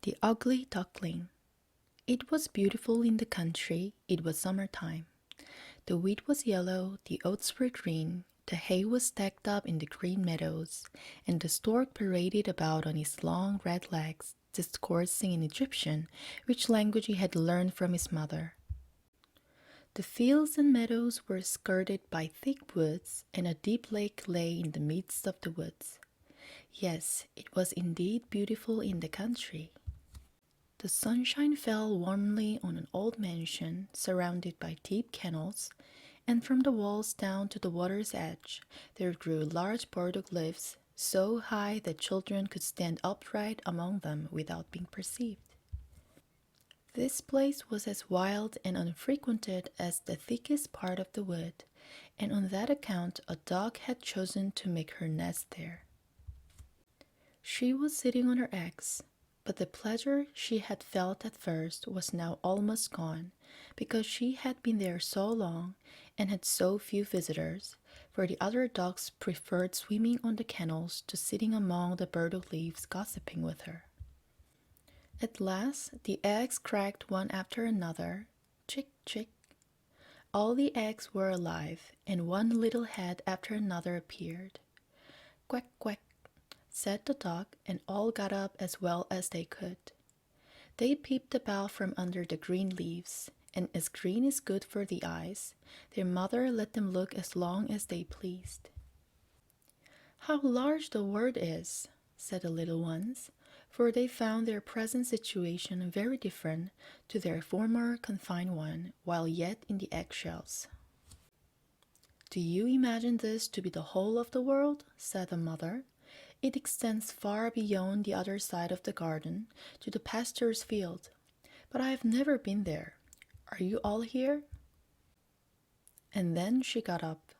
The Ugly Duckling. It was beautiful in the country. It was summertime. The wheat was yellow, the oats were green, the hay was stacked up in the green meadows, and the stork paraded about on his long red legs, discoursing in Egyptian, which language he had learned from his mother. The fields and meadows were skirted by thick woods, and a deep lake lay in the midst of the woods. Yes, it was indeed beautiful in the country. The sunshine fell warmly on an old mansion surrounded by deep canals, and from the walls down to the water's edge there grew large burdock leaves so high that children could stand upright among them without being perceived. This place was as wild and unfrequented as the thickest part of the wood, and on that account a duck had chosen to make her nest there. She was sitting on her eggs, but the pleasure she had felt at first was now almost gone, because she had been there so long and had so few visitors, for the other ducks preferred swimming on the canals to sitting among the burdock leaves gossiping with her. At last the eggs cracked one after another, chick, chick. All the eggs were alive, and one little head after another appeared. Quack, quack, said the duck, and all got up as well as they could. They peeped about from under the green leaves, and as green is good for the eyes, their mother let them look as long as they pleased. "How large the world is," said the little ones, for they found their present situation very different to their former confined one while yet in the eggshells. "Do you imagine this to be the whole of the world?" said the mother. "It extends far beyond the other side of the garden to the pastor's field, but I have never been there. Are you all here?" And then she got up.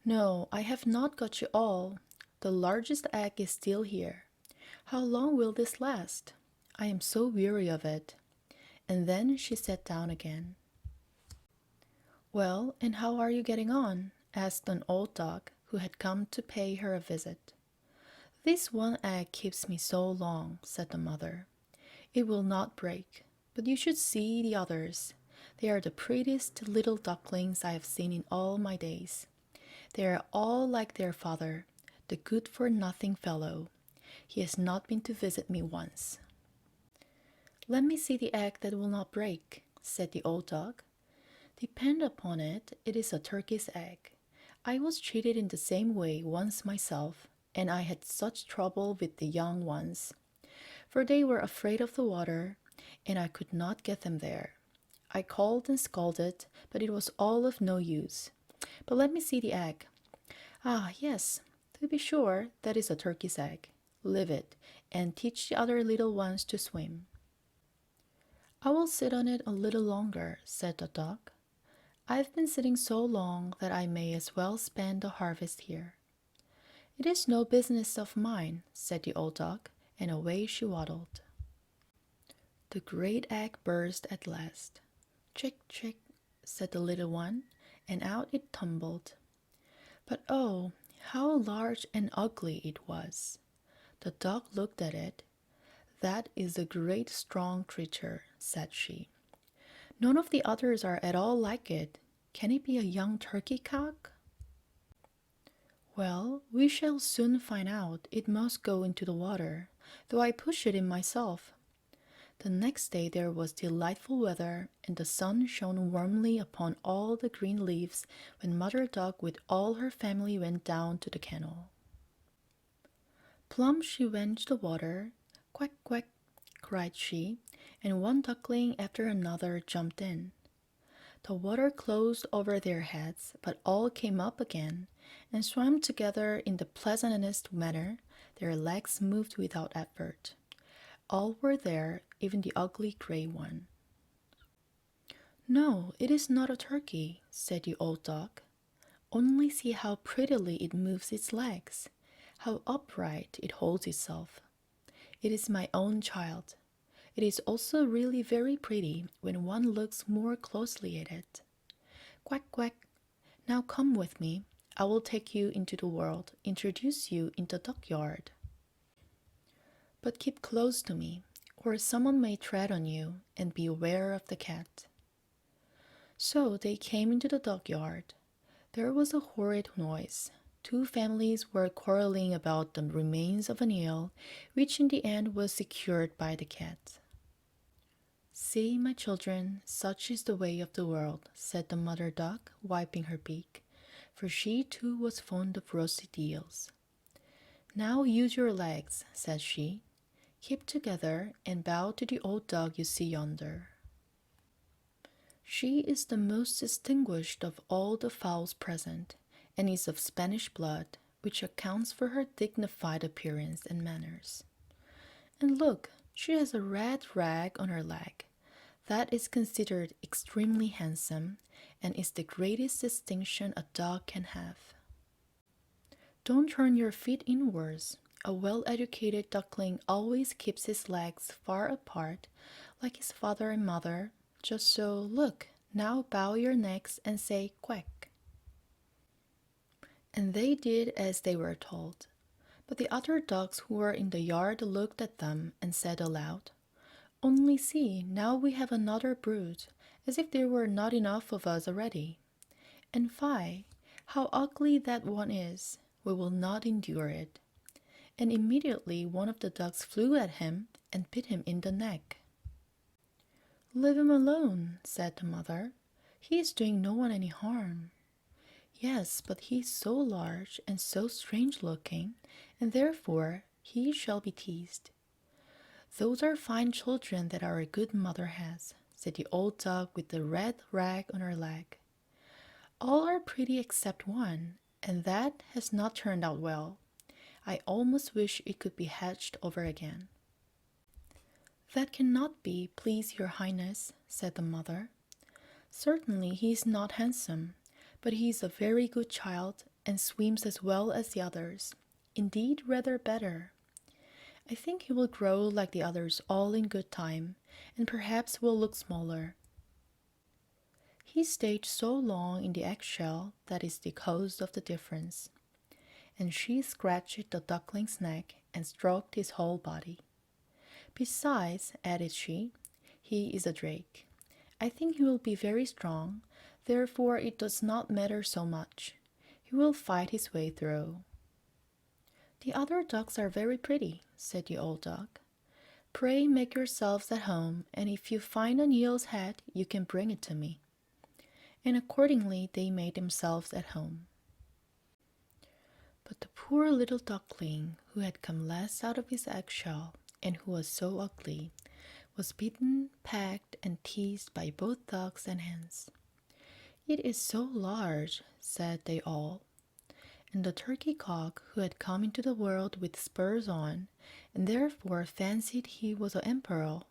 "No, I have not got you all. The largest egg is still here. How long will this last? I am so weary of it." And then she sat down again. "Well, and how are you getting on?" asked an old duck who had come to pay her a visit. "This one egg keeps me so long," said the mother. "It will not break, but you should see the others. They are the prettiest little ducklings I have seen in all my days. They are all like their father, the good-for-nothing fellow. He has not been to visit me once." "Let me see the egg that will not break," said the old duck. "Depend upon it, it is a turkey's egg. I was treated in the same way once myself, and I had such trouble with the young ones, for they were afraid of the water, and I could not get them there. I called and scolded, but it was all of no use. But let me see the egg. Ah, yes, to be sure, that is a turkey's egg. Leave it, and teach the other little ones to swim." "I will sit on it a little longer," said the duck. "I've been sitting so long that I may as well spend the harvest here." "It is no business of mine," said the old duck, and away she waddled. The great egg burst at last. "Chick, chick," said the little one, and out it tumbled. But oh, how large and ugly it was! The duck looked at it. "That is a great strong creature," said she. "None of the others are at all like it. Can it be a young turkey cock?" "Well, we shall soon find out. It must go into the water, though I push it in myself." The next day there was delightful weather, and the sun shone warmly upon all the green leaves when Mother Duck with all her family went down to the kennel. Plump she went to the water. "Quack, quack," cried she, and one duckling after another jumped in. The water closed over their heads, but all came up again, and swam together in the pleasantest manner. Their legs moved without effort. All were there, even the ugly gray one. "No, it is not a turkey," said the old duck. "Only see how prettily it moves its legs, how upright it holds itself. It is my own child. It is also really very pretty when one looks more closely at it. Quack, quack. Now come with me. I will take you into the world, introduce you in the duckyard. But keep close to me. or someone may tread on you, and beware of the cat." So they came into the dockyard. There was a horrid noise. Two families were quarreling about the remains of an eel, which in the end was secured by the cat. "See, my children, such is the way of the world," said the mother duck, wiping her beak, for she too was fond of roasted eels. "Now use your legs," said she. "Keep together and bow to the old dog you see yonder. She is the most distinguished of all the fowls present, and is of Spanish blood, which accounts for her dignified appearance and manners. And look, she has a red rag on her leg. That is considered extremely handsome, and is the greatest distinction a dog can have. Don't turn your feet inwards. A well-educated duckling always keeps his legs far apart, like his father and mother. Just so, look, now bow your necks and say quack." And they did as they were told. But the other ducks who were in the yard looked at them and said aloud, "Only see, now we have another brood, as if there were not enough of us already. And fie, how ugly that one is! We will not endure it." And immediately one of the ducks flew at him and bit him in the neck. "Leave him alone," said the mother. "He is doing no one any harm." "Yes, but he is so large and so strange-looking, and therefore he shall be teased." "Those are fine children that our good mother has," said the old duck with the red rag on her leg. "All are pretty except one, and that has not turned out well. I almost wish it could be hatched over again." "That cannot be, please your highness," said the mother. "Certainly he is not handsome, but he is a very good child, and swims as well as the others, indeed rather better. I think he will grow like the others all in good time, and perhaps will look smaller. He stayed so long in the eggshell that is the cause of the difference." And she scratched the duckling's neck and stroked his whole body. "Besides," added she, "he is a drake. I think he will be very strong, therefore it does not matter so much. He will fight his way through." "The other ducks are very pretty," said the old duck. "Pray make yourselves at home, and if you find an eel's head, you can bring it to me." And accordingly they made themselves at home. But the poor little duckling, who had come last out of his eggshell, and who was so ugly, was beaten, pecked, and teased by both ducks and hens. "It is so large," said they all. And the turkey cock, who had come into the world with spurs on, and therefore fancied he was an emperor,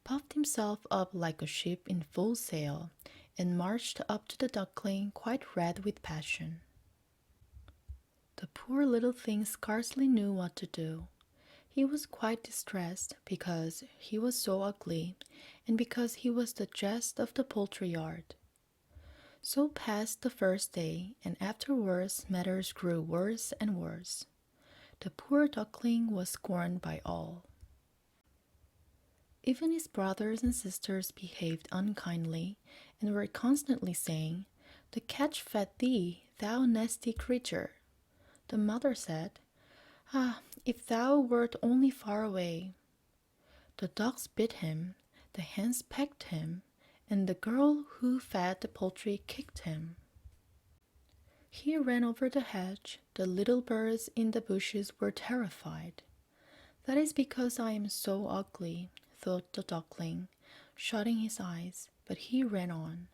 puffed himself up like a ship in full sail, and marched up to the duckling quite red with passion. The poor little thing scarcely knew what to do. He was quite distressed because he was so ugly, and because he was the jest of the poultry yard. So passed the first day, and afterwards matters grew worse and worse. The poor duckling was scorned by all. Even his brothers and sisters behaved unkindly, and were constantly saying, "The cat fed thee, thou nasty creature." The mother said, "Ah, if thou wert only far away." The ducks bit him, the hens pecked him, and the girl who fed the poultry kicked him. He ran over the hedge. The little birds in the bushes were terrified. "That is because I am so ugly," thought the duckling, shutting his eyes, but he ran on.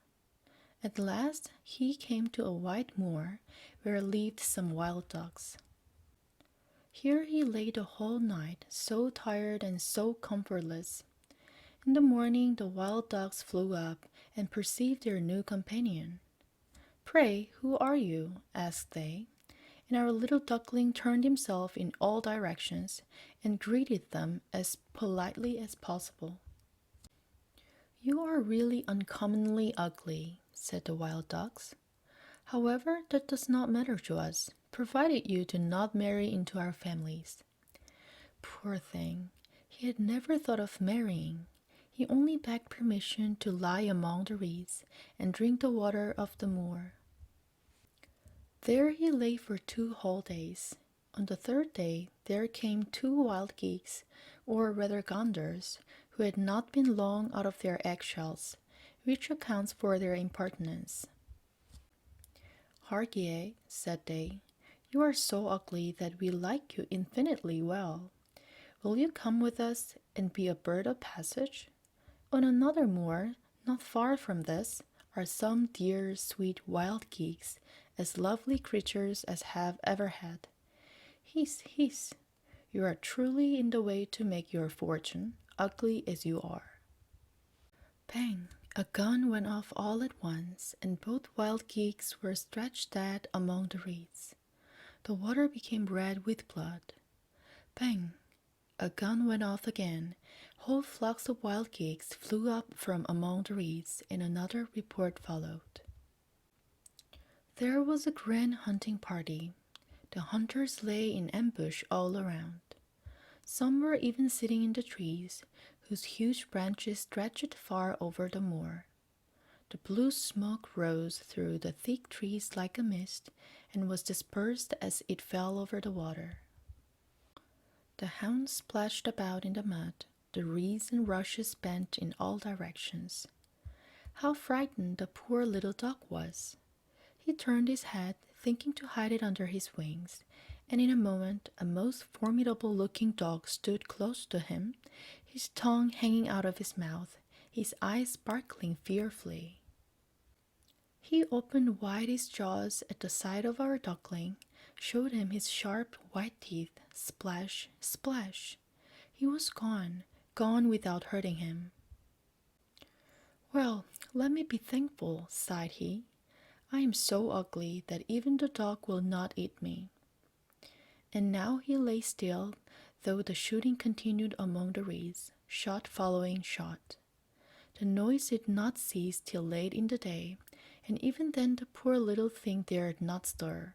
At last he came to a wide moor where lived some wild ducks. Here he lay the whole night, so tired and so comfortless. In the morning the wild ducks flew up and perceived their new companion. "Pray, who are you?" asked they, and our little duckling turned himself in all directions and greeted them as politely as possible. "You are really uncommonly ugly," said the wild ducks. "However, that does not matter to us, provided you do not marry into our families." Poor thing, He had never thought of marrying. He only begged permission to lie among the reeds and drink the water of the moor. There he lay for 2 whole days. On the third day there came 2 wild geese, or rather ganders, who had not been long out of their eggshells, which accounts for their impertinence. "Hargier," said they, "you are so ugly that we like you infinitely well. Will you come with us and be a bird of passage? On another moor, not far from this, are some dear, sweet wild geese, as lovely creatures as have ever had. Hiss, hiss! You are truly in the way to make your fortune, ugly as you are." Bang! A gun went off all at once, and both wild geese were stretched dead among the reeds. The water became red with blood. Bang! A gun went off again. Whole flocks of wild geese flew up from among the reeds, and another report followed. There was a grand hunting party. The hunters lay in ambush all around. Some were even sitting in the trees, whose huge branches stretched far over the moor. The blue smoke rose through the thick trees like a mist, and was dispersed as it fell over the water. The hounds splashed about in the mud, the reeds and rushes bent in all directions. How frightened the poor little dog was! He turned his head, thinking to hide it under his wings, and in a moment a most formidable-looking dog stood close to him, his tongue hanging out of his mouth, his eyes sparkling fearfully. He opened wide his jaws at the sight of our duckling, showed him his sharp white teeth, splash, splash. He was gone, gone without hurting him. "Well, let me be thankful," sighed he. "I am so ugly that even the dog will not eat me." And now he lay still, though the shooting continued among the reeds, shot following shot. The noise did not cease till late in the day, and even then the poor little thing dared not stir.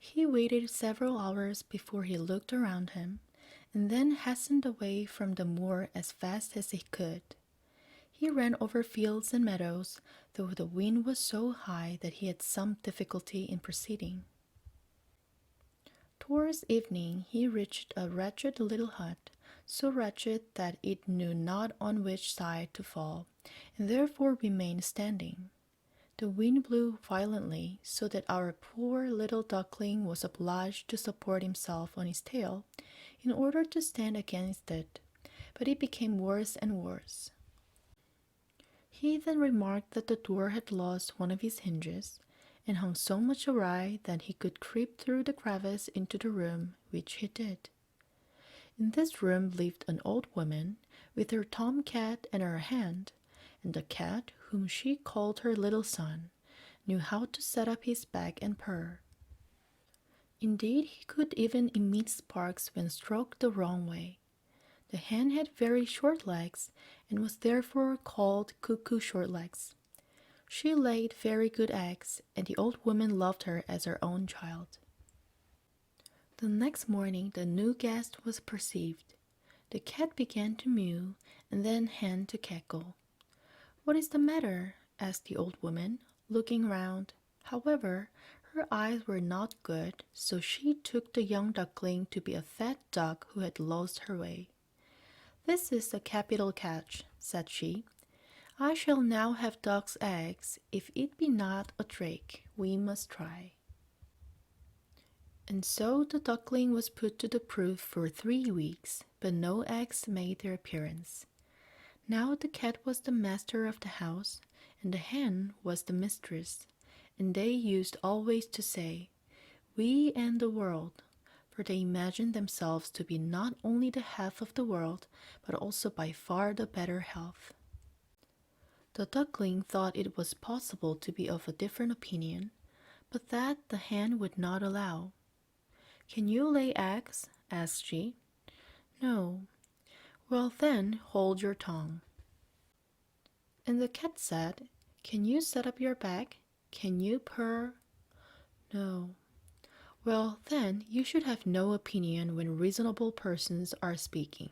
He waited several hours before he looked around him, and then hastened away from the moor as fast as he could. He ran over fields and meadows, though the wind was so high that he had some difficulty in proceeding. Towards evening he reached a wretched little hut, so wretched that it knew not on which side to fall, and therefore remained standing. The wind blew violently, so that our poor little duckling was obliged to support himself on his tail in order to stand against it, but it became worse and worse. He then remarked that the door had lost one of his hinges, and hung so much awry that he could creep through the crevice into the room, which he did. In this room lived an old woman, with her tom-cat in her hand, and the cat, whom she called her little son, knew how to set up his back and purr. Indeed, he could even emit sparks when stroked the wrong way. The hen had very short legs, and was therefore called Cuckoo Shortlegs. She laid very good eggs, and the old woman loved her as her own child. The next morning the new guest was perceived. The cat began to mew, and then hen to cackle. "What is the matter?" asked the old woman, looking round. However, her eyes were not good, so she took the young duckling to be a fat duck who had lost her way. "This is a capital catch," said she. "I shall now have duck's eggs. If it be not a drake, we must try." And so the duckling was put to the proof for 3 weeks, but no eggs made their appearance. Now the cat was the master of the house, and the hen was the mistress, and they used always to say, "We and the world," for they imagined themselves to be not only the half of the world, but also by far the better half. The duckling thought it was possible to be of a different opinion, but that the hen would not allow. "Can you lay eggs?" asked she. "No." "Well, then, hold your tongue." And the cat said, "Can you set up your back? Can you purr?" "No." Well, then you should have no opinion when reasonable persons are speaking.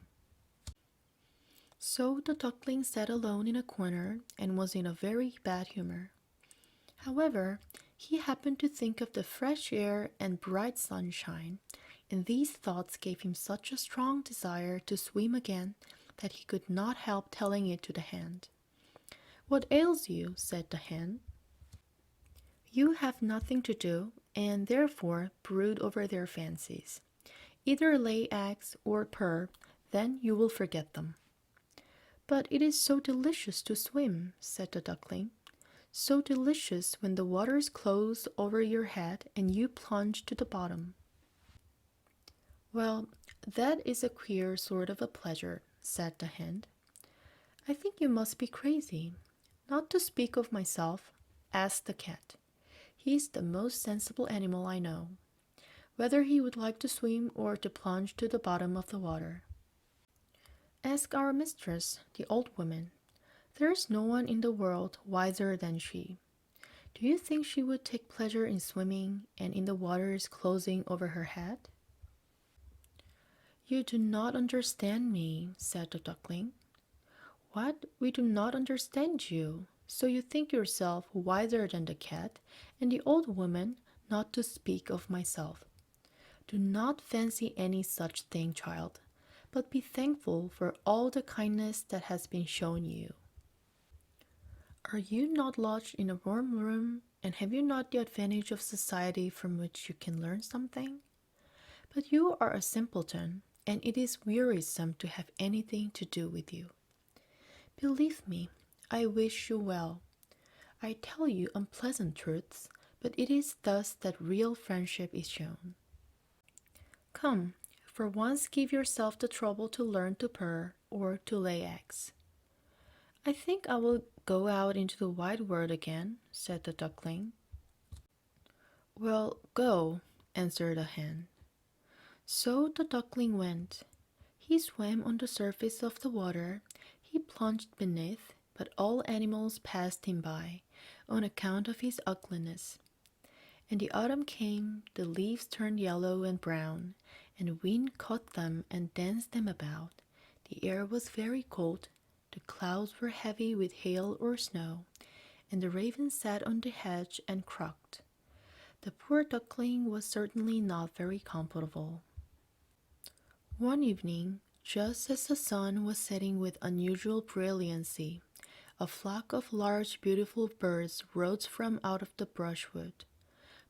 So the duckling sat alone in a corner and was in a very bad humor. However, he happened to think of the fresh air and bright sunshine, and these thoughts gave him such a strong desire to swim again that he could not help telling it to the hen. "What ails you?" said the hen. "You have nothing to do, and therefore brood over their fancies. Either lay eggs or purr, then you will forget them." "But it is so delicious to swim," said the duckling. "So delicious when the water is close over your head and you plunge to the bottom." "Well, that is a queer sort of a pleasure," said the hen. "I think you must be crazy. Not to speak of myself, ask the cat. He is the most sensible animal I know, whether he would like to swim or to plunge to the bottom of the water. Ask our mistress, the old woman. There is no one in the world wiser than she. Do you think she would take pleasure in swimming and in the waters closing over her head?" "You do not understand me," said the duckling. "What? We do not understand you. So you think yourself wiser than the cat and the old woman, not to speak of myself. Do not fancy any such thing, child, but be thankful for all the kindness that has been shown you. Are you not lodged in a warm room, and have you not the advantage of society from which you can learn something? But you are a simpleton, and it is wearisome to have anything to do with you. Believe me, I wish you well. I tell you unpleasant truths, but it is thus that real friendship is shown. Come, for once give yourself the trouble to learn to purr or to lay eggs." "I think I will go out into the wide world again," said the duckling. "Well, go," answered the hen. So the duckling went. He swam on the surface of the water, he plunged beneath, but all animals passed him by, on account of his ugliness. And the autumn came, the leaves turned yellow and brown, and the wind caught them and danced them about. The air was very cold, the clouds were heavy with hail or snow, and the raven sat on the hedge and croaked. The poor duckling was certainly not very comfortable. One evening, just as the sun was setting with unusual brilliancy, a flock of large beautiful birds rose from out of the brushwood.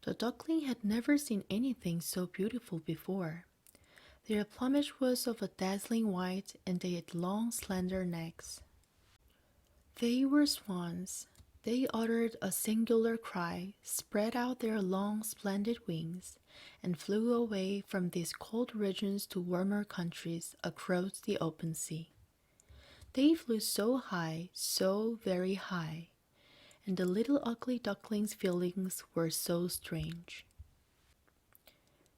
The duckling had never seen anything so beautiful before. Their plumage was of a dazzling white, and they had long, slender necks. They were swans. They uttered a singular cry, spread out their long, splendid wings, and flew away from these cold regions to warmer countries across the open sea. They flew so high, so very high, and the little ugly duckling's feelings were so strange.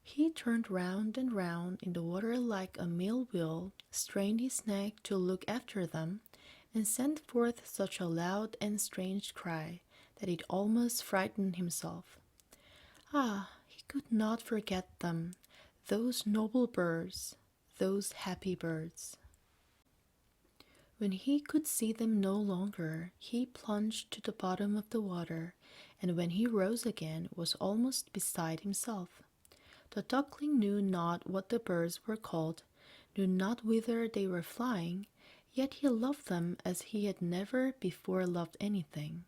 He turned round and round in the water like a mill wheel, strained his neck to look after them, and sent forth such a loud and strange cry that it almost frightened himself. Ah, he could not forget them, those noble birds, those happy birds. When he could see them no longer, he plunged to the bottom of the water, and when he rose again was almost beside himself. The duckling knew not what the birds were called, knew not whither they were flying, yet he loved them as he had never before loved anything.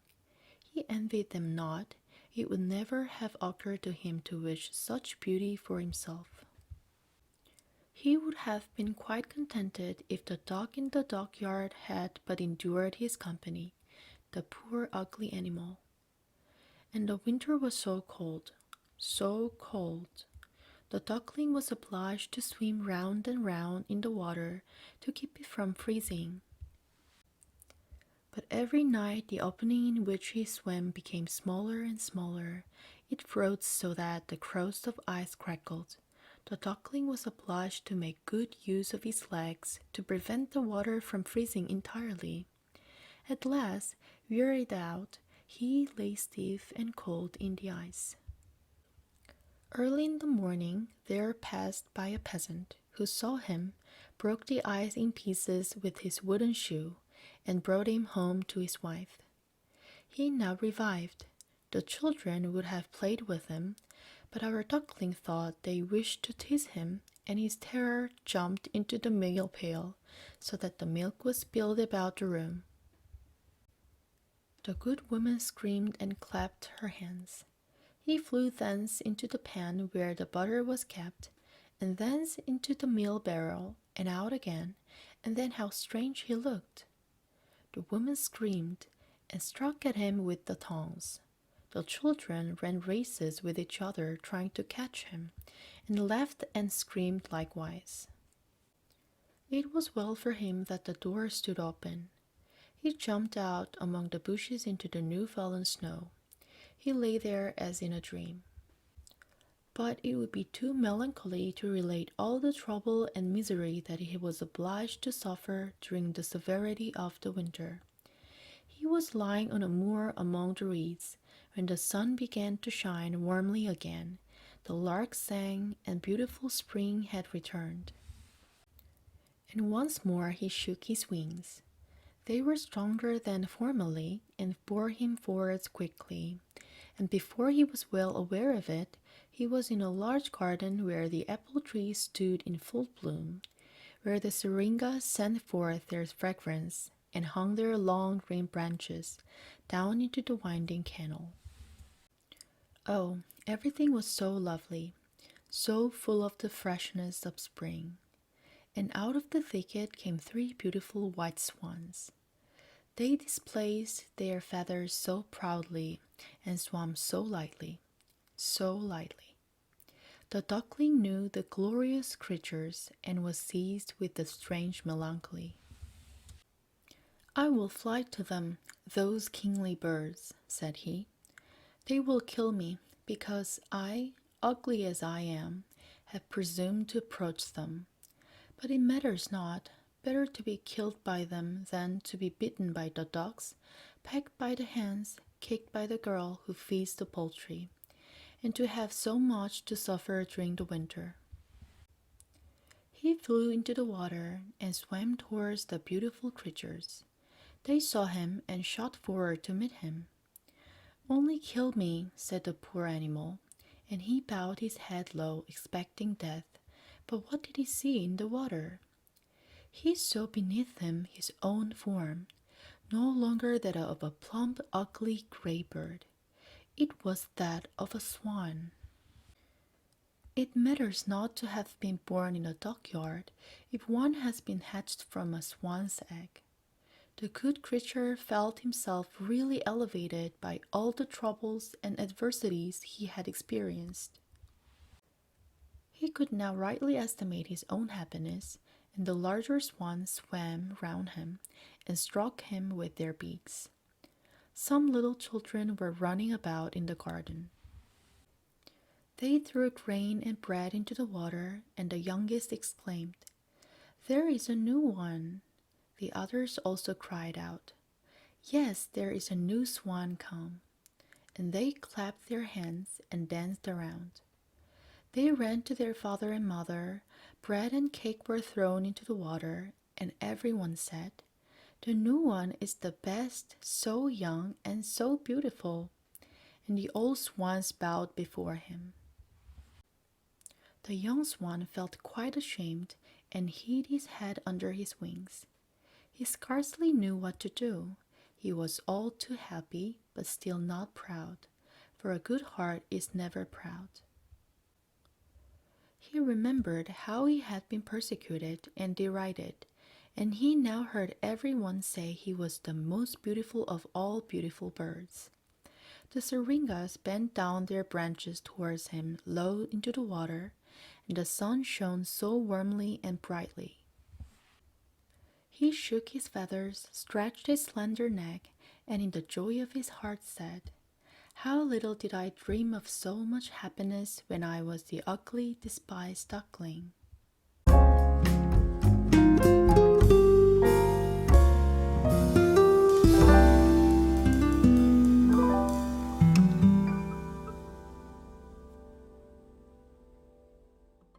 He envied them not, it would never have occurred to him to wish such beauty for himself. He would have been quite contented if the duck in the dockyard had but endured his company, the poor ugly animal. And the winter was so cold, so cold. The duckling was obliged to swim round and round in the water to keep it from freezing. But every night the opening in which he swam became smaller and smaller. It froze so that the crust of ice crackled. The duckling was obliged to make good use of his legs to prevent the water from freezing entirely. At last, wearied out, he lay stiff and cold in the ice. Early in the morning, there passed by a peasant who saw him, broke the ice in pieces with his wooden shoe, and brought him home to his wife. He now revived. The children would have played with him, but our duckling thought they wished to tease him, and his terror jumped into the milk pail, so that the milk was spilled about the room. The good woman screamed and clapped her hands. He flew thence into the pan where the butter was kept, and thence into the meal barrel, and out again, and then how strange he looked! The woman screamed, and struck at him with the tongs. The children ran races with each other trying to catch him, and laughed and screamed likewise. It was well for him that the door stood open. He jumped out among the bushes into the new-fallen snow. He lay there as in a dream. But it would be too melancholy to relate all the trouble and misery that he was obliged to suffer during the severity of the winter. He was lying on a moor among the reeds, when the sun began to shine warmly again. The lark sang, and beautiful spring had returned. And once more he shook his wings. They were stronger than formerly, and bore him forwards quickly, and before he was well aware of it, he was in a large garden where the apple trees stood in full bloom, where the syringas sent forth their fragrance, and hung their long green branches down into the winding canal. Oh, everything was so lovely, so full of the freshness of spring. And out of the thicket came 3 beautiful white swans. They displayed their feathers so proudly and swam so lightly, so lightly. The duckling knew the glorious creatures and was seized with a strange melancholy. "I will fly to them, those kingly birds," said he. "They will kill me, because I, ugly as I am, have presumed to approach them. But it matters not. Better to be killed by them than to be bitten by the ducks, pecked by the hens, kicked by the girl who feeds the poultry, and to have so much to suffer during the winter." He flew into the water and swam towards the beautiful creatures. They saw him and shot forward to meet him. "Only kill me," said the poor animal, and he bowed his head low, expecting death. But what did he see in the water? He saw beneath him his own form, no longer that of a plump, ugly gray bird. It was that of a swan. It matters not to have been born in a duckyard if one has been hatched from a swan's egg. The good creature felt himself really elevated by all the troubles and adversities he had experienced. He could now rightly estimate his own happiness, and the larger swans swam round him and struck him with their beaks. Some little children were running about in the garden. They threw grain and bread into the water, and the youngest exclaimed, "There is a new one!" The others also cried out, "Yes, there is a new swan come!" And they clapped their hands and danced around. They ran to their father and mother. Bread and cake were thrown into the water, and everyone said, "The new one is the best, so young and so beautiful." And the old swans bowed before him. The young swan felt quite ashamed and hid his head under his wings. He scarcely knew what to do. He was all too happy, but still not proud, for a good heart is never proud. He remembered how he had been persecuted and derided, and he now heard every one say he was the most beautiful of all beautiful birds. The syringas bent down their branches towards him low into the water, and the sun shone so warmly and brightly. He shook his feathers, stretched his slender neck, and in the joy of his heart said, "How little did I dream of so much happiness when I was the ugly, despised duckling."